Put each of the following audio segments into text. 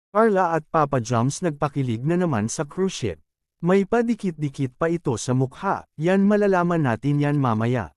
Carla at Papa Joms nagpakilig na naman sa cruise ship. May padikit-dikit pa ito sa mukha, yan malalaman natin yan mamaya.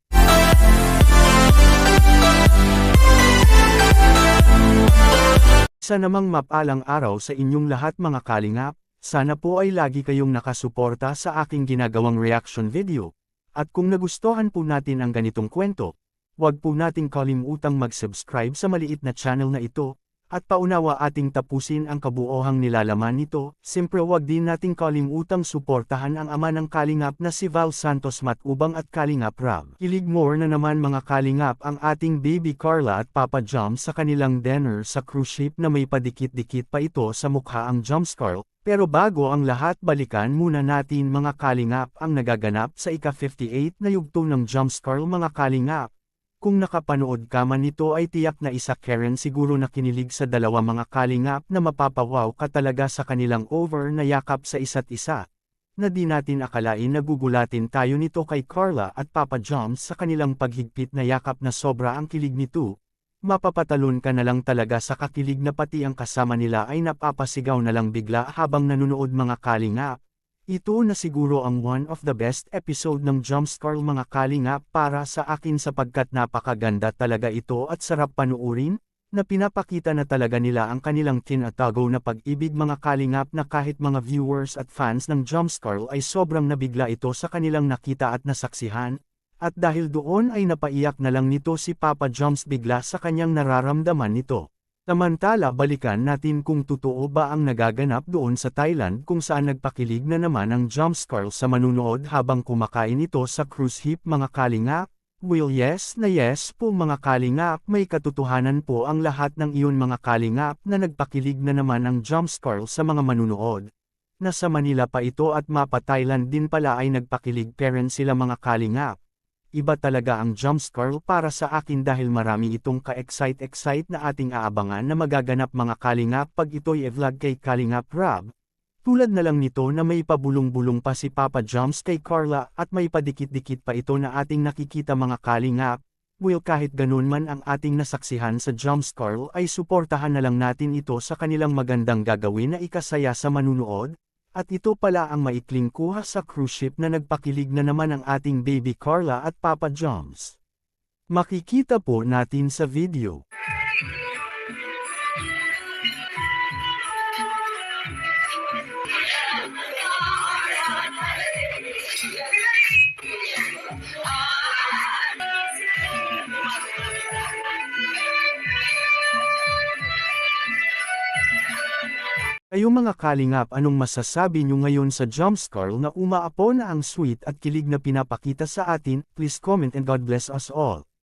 Sa namang mapalang araw sa inyong lahat mga kalingap, sana po ay lagi kayong nakasuporta sa aking ginagawang reaction video. At kung nagustuhan po natin ang ganitong kwento, huwag po nating kalimutang mag-subscribe sa maliit na channel na ito, at paunawa ating tapusin ang kabuohang nilalaman nito. Siyempre huwag din nating kalimutang suportahan ang ama ng kalingap na si Val Santos Matubang at Kalingap Rab. Kilig more na naman mga kalingap ang ating baby Carla at Papa Joms sa kanilang dinner sa cruise ship na may padikit-dikit pa ito sa mukha ang Joms Carl. Pero bago ang lahat balikan muna natin mga kalingap ang nagaganap sa ika-58 na yugto ng Joms Carl mga kalingap. Kung nakapanood ka man nito ay tiyak na isa Karen siguro na kinilig sa dalawa mga kalingap na mapapawaw ka talaga sa kanilang over na yakap sa isa't isa. Na di natin akalain na gugulatin tayo nito kay Carla at Papa Joms sa kanilang paghigpit na yakap na sobra ang kilig nito. Mapapatalon ka na lang talaga sa kakilig na pati ang kasama nila ay napapasigaw na lang bigla habang nanonood mga kalingap. Ito na siguro ang one of the best episode ng Joms Carl mga kalingap para sa akin sapagkat napakaganda talaga ito at sarap panuurin, na pinapakita na talaga nila ang kanilang tinatago na pag-ibig mga kalingap na kahit mga viewers at fans ng Joms Carl ay sobrang nabigla ito sa kanilang nakita at nasaksihan, at dahil doon ay napaiyak na lang nito si Papa Joms bigla sa kanyang nararamdaman nito. Samantala balikan natin kung totoo ba ang nagaganap doon sa Thailand kung saan nagpakilig na naman ang Joms Carl sa manunood habang kumakain ito sa cruise ship mga kalingap. Well yes na yes po mga kalingap, may katotohanan po ang lahat ng iyon mga kalingap na nagpakilig na naman ang Joms Carl sa mga manunood. Nasa Manila pa ito at mapa Thailand din pala ay nagpakilig parents sila mga kalingap. Iba talaga ang Joms Carl para sa akin dahil marami itong ka-excite na ating aabangan na magaganap mga kalingap pag ito'y e-vlog kay Kalingap Rab. Tulad na lang nito na may pabulong-bulong pa si Papa Joms kay Carla at may padikit-dikit pa ito na ating nakikita mga kalingap. Well kahit ganun man ang ating nasaksihan sa Joms Carl ay suportahan na lang natin ito sa kanilang magandang gagawin na ikasaya sa manunood. At ito pala ang maikling kuha sa cruise ship na nagpakilig na naman ang ating baby Carla at Papa Joms. Makikita po natin sa video. Kayo mga kalingap anong masasabi nyo ngayon sa Joms Carl na umaapo na ang sweet at kilig na pinapakita sa atin? Please comment and God bless us all.